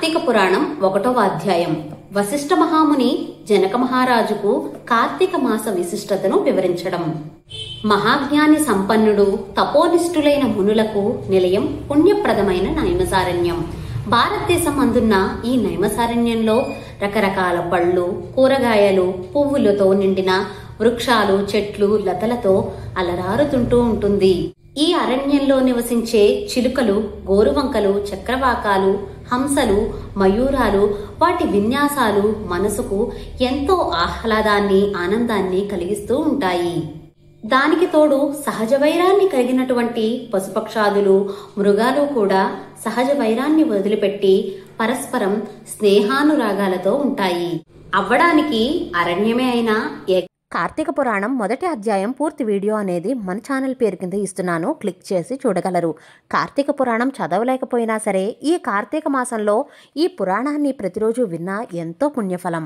కార్తీక పురాణం 1వ అధ్యాయం. వశిష్ఠ మహాముని జనక మహారాజుకు కార్తీక మాస విశిష్టతను వివరించడం. మహాజ్ఞాని సంపన్నుడు తపోనిష్ఠులైన మునులకు నిలయం పుణ్యప్రదమైన నైమసారణ్యం. భారతదేశం అందున్న ఈ నైమసారణ్యంలో రకరకాల పళ్ళు, కూరగాయలు, పువ్వులతో నిండిన వృక్షాలు, చెట్లు, లతలతో అలరారుతుంటూ ఉంటుంది. ఈ అరణ్యంలో నివసించే చిలుకలు, గోరువంకలు, చక్రవాకాలు, హంసలు, మయూరాలు, వాటి విన్యాసాలు మనసుకు ఎంతో ఆహ్లాదాన్ని, ఆనందాన్ని కలిగిస్తూ ఉంటాయి. దానికి తోడు సహజ వైరాన్ని కలిగినటువంటి పశుపక్షాదులు, మృగాలు కూడా సహజ వైరాన్ని వదిలిపెట్టి పరస్పరం స్నేహానురాగాలతో ఉంటాయి. అవ్వడానికి అరణ్యమే అయినా కార్తీక పురాణం 1వ అధ్యాయం పూర్తి వీడియో అనేది మన ఛానల్ పేరు కింద ఇస్తున్నాను, క్లిక్ చేసి చూడగలరు. కార్తీక పురాణం చదవలేకపోయినా సరే ఈ కార్తీక మాసంలో ఈ పురాణాన్ని ప్రతిరోజు విన్నా ఎంతో పుణ్యఫలం.